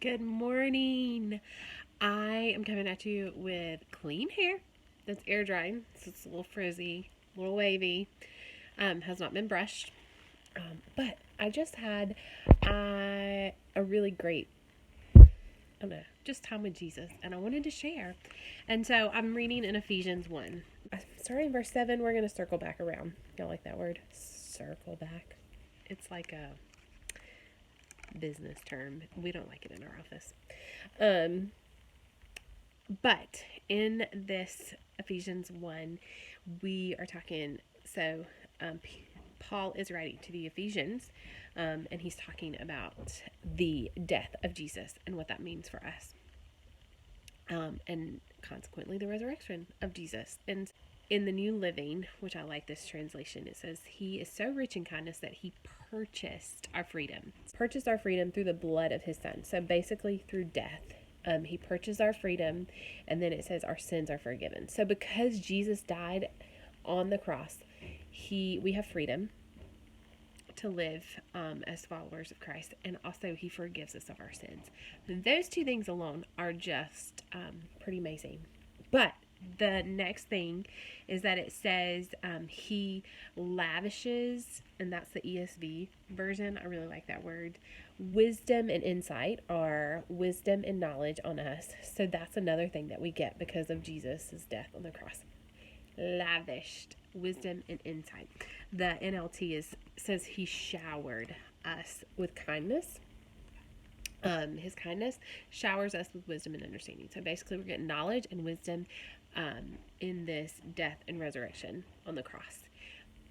Good morning. I am coming at you with clean hair that's air dried, so it's a little frizzy, a little wavy, has not been brushed. But I just had a really great, I don't know, just time with Jesus, and I wanted to share. And so I'm reading in Ephesians 1. Starting in verse 7, we're going to circle back around. Y'all like that word? Circle back. It's like a business term. We don't like it in our office. But in this Ephesians 1, we are talking, Paul is writing to the Ephesians, and he's talking about the death of Jesus and what that means for us. And consequently, the resurrection of Jesus. And in the New Living, which I like this translation, it says, He is so rich in kindness that He purchased our freedom. Purchased our freedom through the blood of His Son. So basically through death. He purchased our freedom, and then it says our sins are forgiven. So because Jesus died on the cross, we have freedom to live as followers of Christ, and also He forgives us of our sins. And those two things alone are just pretty amazing. But the next thing is that it says He lavishes, and that's the ESV version. I really like that word. Wisdom and insight, or wisdom and knowledge on us. So that's another thing that we get because of Jesus' death on the cross. Lavished wisdom and insight. The NLT says He showered us with kindness. His kindness showers us with wisdom and understanding. So basically we're getting knowledge and wisdom in this death and resurrection on the cross.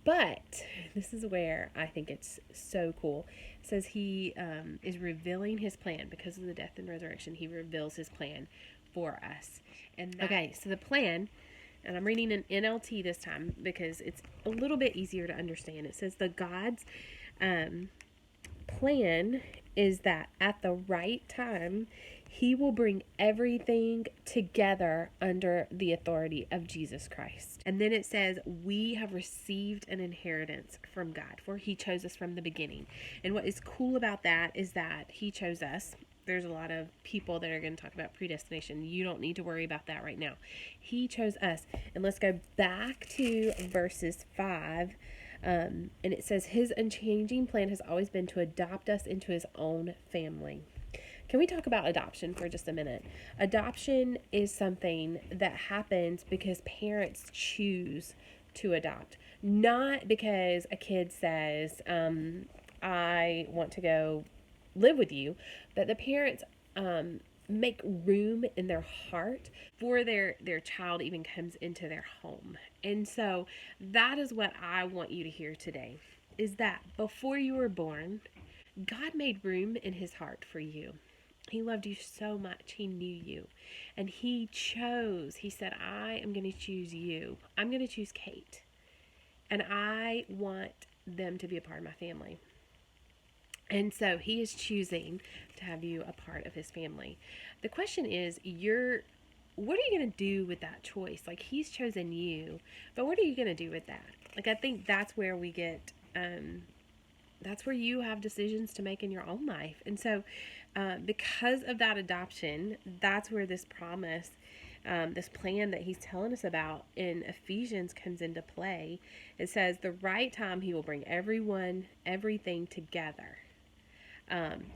But this is where I think it's so cool. It says He is revealing His plan. Because of the death and resurrection, He reveals His plan for us. And okay, so the plan, and I'm reading an NLT this time because it's a little bit easier to understand. It says the God's plan is that at the right time, He will bring everything together under the authority of Jesus Christ. And then it says, we have received an inheritance from God, for He chose us from the beginning. And what is cool about that is that He chose us. There's a lot of people that are going to talk about predestination. You don't need to worry about that right now. He chose us. And let's go back to verses 5. And it says, His unchanging plan has always been to adopt us into His own family. Can we talk about adoption for just a minute? Adoption is something that happens because parents choose to adopt. Not because a kid says, I want to go live with you, but the parents make room in their heart for their child even comes into their home. And so that is what I want you to hear today, is that before you were born, God made room in His heart for you. He loved you so much. He knew you. And He said, I am going to choose you. I'm going to choose Kate. And I want them to be a part of my family. And so He is choosing to have you a part of His family. The question is, what are you going to do with that choice? Like, He's chosen you, but what are you going to do with that? Like, I think that's where we get, that's where you have decisions to make in your own life. And so because of that adoption, that's where this promise, this plan that He's telling us about in Ephesians comes into play. It says, the right time He will bring everything together.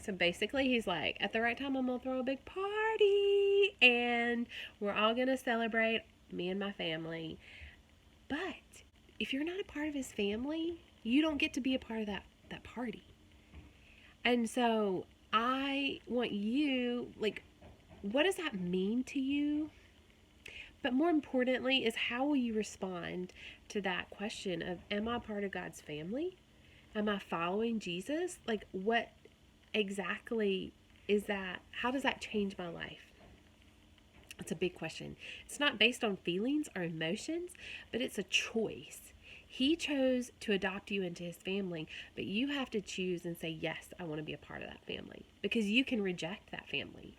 So basically He's like, at the right time, I'm going to throw a big party and we're all going to celebrate, me and my family. But if you're not a part of His family, you don't get to be a part of that party. And so I want you, like, what does that mean to you? But more importantly is, how will you respond to that question of, am I part of God's family? Am I following Jesus? Like, what exactly is that? How does that change my life? It's a big question. It's not based on feelings or emotions, but it's a choice. He chose to adopt you into His family, but you have to choose and say, yes, I want to be a part of that family, because you can reject that family.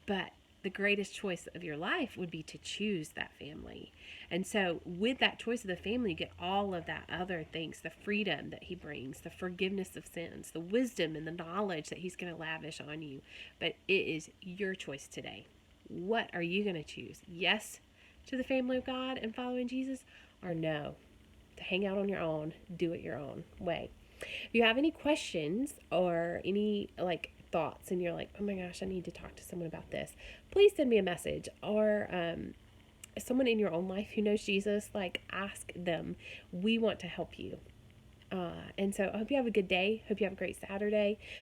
But the greatest choice of your life would be to choose that family. And so with that choice of the family, you get all of that other things, the freedom that he brings, the forgiveness of sins, the wisdom and the knowledge that he's going to lavish on you. But it is your choice today. What are you going to choose? Yes to the family of God and following Jesus, or no, to hang out on your own, do it your own way. If you have any questions or any thoughts and you're like, oh my gosh, I need to talk to someone about this, please send me a message, or someone in your own life who knows Jesus, ask them. We want to help you. And so I hope you have a good day. Hope you have a great Saturday.